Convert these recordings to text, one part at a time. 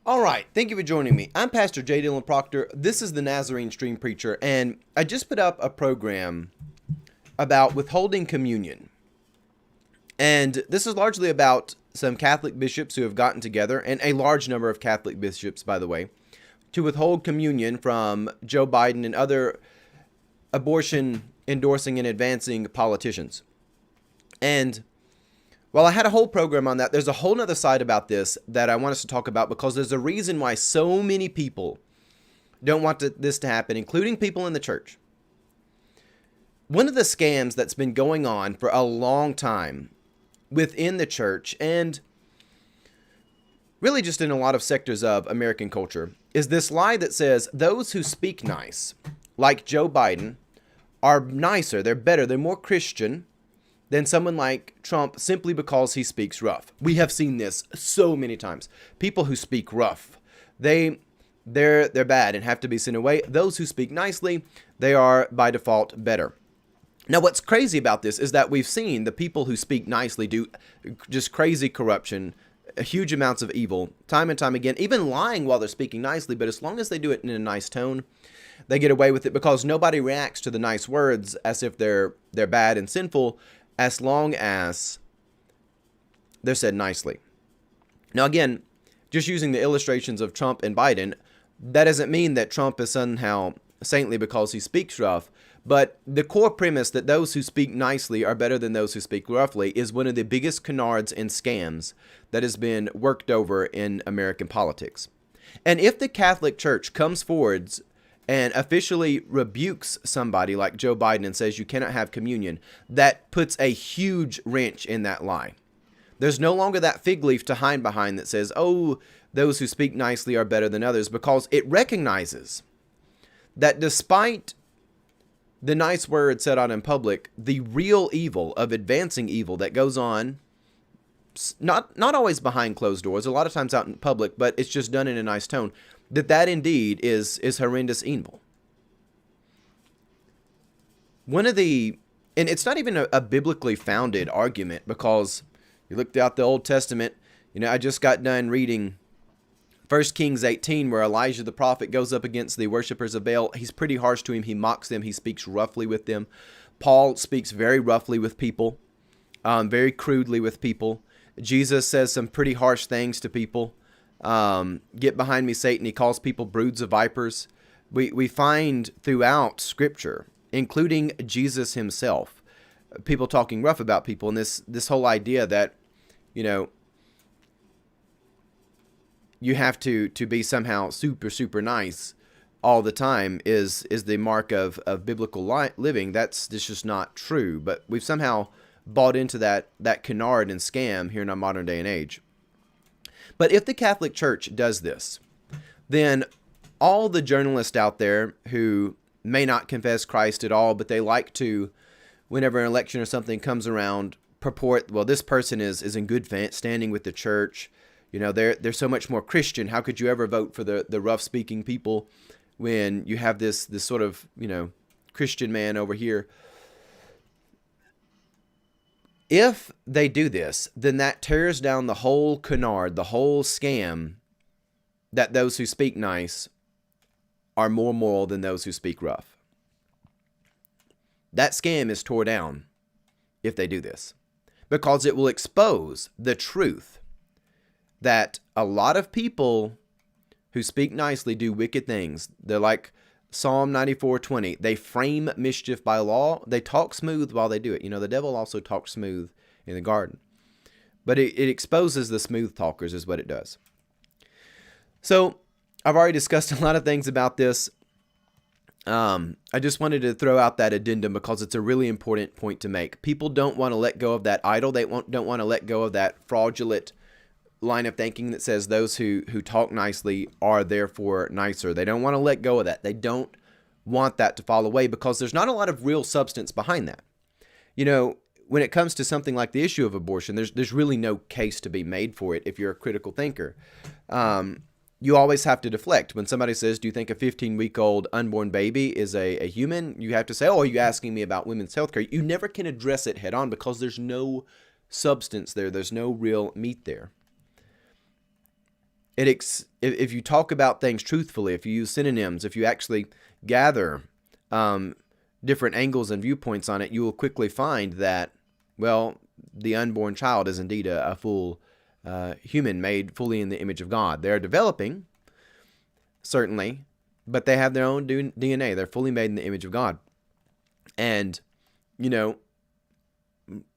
All right, thank you for joining me. I'm Pastor J. Dillon Proctor. This is the Nazarene Stream Preacher, and I just put up a program about withholding communion. And this is largely about some Catholic bishops who have gotten together, and a large number of Catholic bishops, by the way, to withhold communion from Joe Biden and other abortion endorsing and advancing politicians. And while I had a whole program on that, there's a whole nother side about this that I want us to talk about, because there's a reason why so many people don't want this to happen, including people in the church. One of the scams that's been going on for a long time within the church, and really just in a lot of sectors of American culture, is this lie that says those who speak nice, like Joe Biden, are nicer, they're better, they're more Christian than someone like Trump simply because he speaks rough. We have seen this so many times. People who speak rough, they're bad and have to be sent away. Those who speak nicely, they are by default better. Now, what's crazy about this is that we've seen the people who speak nicely do just crazy corruption, huge amounts of evil, time and time again, even lying while they're speaking nicely. But as long as they do it in a nice tone, they get away with it, because nobody reacts to the nice words as if they're bad and sinful, as long as they're said nicely. Now, again, just using the illustrations of Trump and Biden, that doesn't mean that Trump is somehow saintly because he speaks rough. But the core premise that those who speak nicely are better than those who speak roughly is one of the biggest canards and scams that has been worked over in American politics. And if the Catholic Church comes forwards and officially rebukes somebody like Joe Biden and says you cannot have communion, that puts a huge wrench in that lie. There's no longer that fig leaf to hide behind that says, oh, those who speak nicely are better than others, because it recognizes that despite the nice word said out in public, the real evil of advancing evil that goes on, not always behind closed doors, a lot of times out in public, but it's just done in a nice tone, that indeed is horrendous evil. And it's not even a biblically founded argument, because you looked out the Old Testament, I just got done reading 1 Kings 18, where Elijah the prophet goes up against the worshipers of Baal. He's pretty harsh to him. He mocks them. He speaks roughly with them. Paul speaks very roughly with people, very crudely with people. Jesus says some pretty harsh things to people. Get behind me, Satan. He calls people broods of vipers. We find throughout Scripture, including Jesus himself, people talking rough about people. And this whole idea that, you have to be somehow super, super nice all the time is the mark of biblical living. That's just not true. But we've somehow bought into that canard and scam here in our modern day and age. But if the Catholic Church does this, then all the journalists out there who may not confess Christ at all, but they like to, whenever an election or something comes around, purport, well, this person is in good standing with the church. They're so much more Christian. How could you ever vote for the rough-speaking people when you have this sort of, Christian man over here? If they do this, then that tears down the whole canard, the whole scam that those who speak nice are more moral than those who speak rough. That scam is tore down if they do this, because it will expose the truth that a lot of people who speak nicely do wicked things. They're like Psalm 94:20. They frame mischief by law. They talk smooth while they do it. The devil also talks smooth in the garden. But it exposes the smooth talkers is what it does. So I've already discussed a lot of things about this. I just wanted to throw out that addendum because it's a really important point to make. People don't want to let go of that idol. They don't want to let go of that fraudulent line of thinking that says those who talk nicely are therefore nicer. They don't want to let go of that. They don't want that to fall away, because there's not a lot of real substance behind that. When it comes to something like the issue of abortion, there's really no case to be made for it if you're a critical thinker. You always have to deflect. When somebody says, do you think a 15-week-old unborn baby is a human? You have to say, oh, are you asking me about women's health care? You never can address it head on because there's no substance there. There's no real meat there. if you talk about things truthfully, if you use synonyms, if you actually gather different angles and viewpoints on it, you will quickly find that, well, the unborn child is indeed a full human made fully in the image of God. They're developing, certainly, but they have their own DNA. They're fully made in the image of God. And,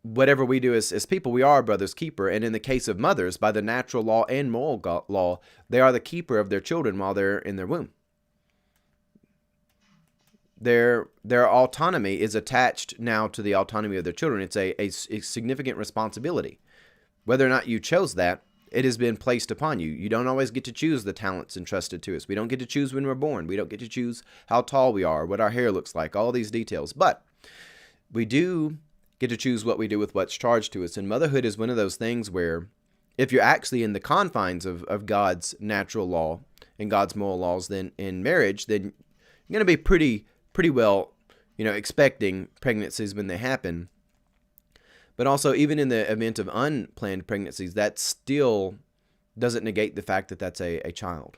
whatever we do as people, we are our brother's keeper. And in the case of mothers, by the natural law and moral law, they are the keeper of their children while they're in their womb. Their autonomy is attached now to the autonomy of their children. It's a significant responsibility. Whether or not you chose that, it has been placed upon you. You don't always get to choose the talents entrusted to us. We don't get to choose when we're born. We don't get to choose how tall we are, what our hair looks like, all these details. But we do get to choose what we do with what's charged to us. And motherhood is one of those things where if you're actually in the confines of God's natural law and God's moral laws, then in marriage, then you're going to be pretty well, expecting pregnancies when they happen. But also, even in the event of unplanned pregnancies, that still doesn't negate the fact that that's a child.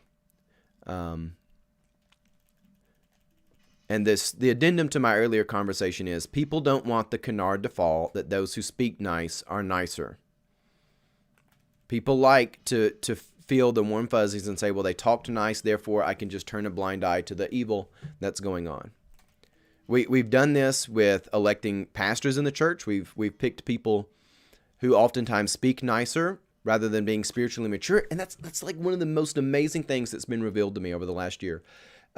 And the addendum to my earlier conversation is, people don't want the canard to fall that those who speak nice are nicer. People like to feel the warm fuzzies and say, well, they talked nice, therefore I can just turn a blind eye to the evil that's going on. We've done this with electing pastors in the church. We've picked people who oftentimes speak nicer rather than being spiritually mature. And that's like one of the most amazing things that's been revealed to me over the last year.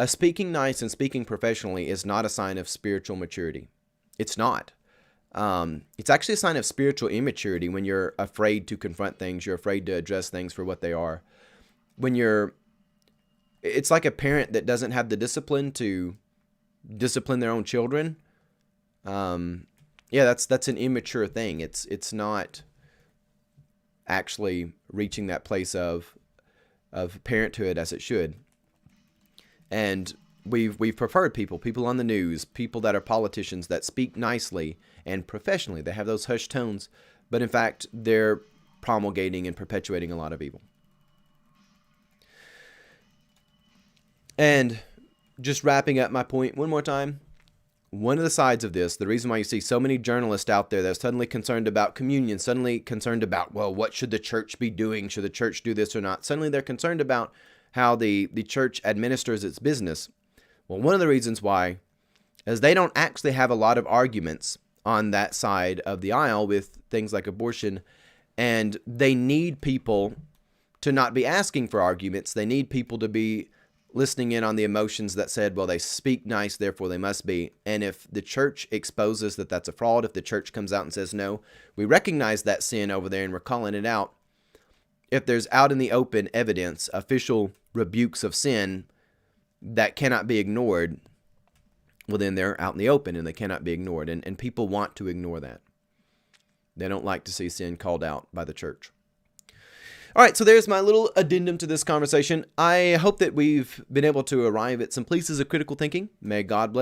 Speaking nice and speaking professionally is not a sign of spiritual maturity. It's not. It's actually a sign of spiritual immaturity when you're afraid to confront things. You're afraid to address things for what they are. It's like a parent that doesn't have the discipline to discipline their own children. That's an immature thing. It's not actually reaching that place of parenthood as it should. And we've preferred people on the news, people that are politicians that speak nicely and professionally. They have those hushed tones, but in fact, they're promulgating and perpetuating a lot of evil. And just wrapping up my point one more time, one of the sides of this, the reason why you see so many journalists out there that are suddenly concerned about communion, suddenly concerned about, well, what should the church be doing? Should the church do this or not? Suddenly they're concerned about how the church administers its business. Well, one of the reasons why is they don't actually have a lot of arguments on that side of the aisle with things like abortion, and they need people to not be asking for arguments. They need people to be listening in on the emotions that said, well, they speak nice, therefore they must be. And if the church exposes that that's a fraud, if the church comes out and says, no, we recognize that sin over there and we're calling it out, if there's out in the open evidence, official rebukes of sin that cannot be ignored, well, then they're out in the open and they cannot be ignored. And people want to ignore that. They don't like to see sin called out by the church. All right, so there's my little addendum to this conversation. I hope that we've been able to arrive at some places of critical thinking. May God bless you.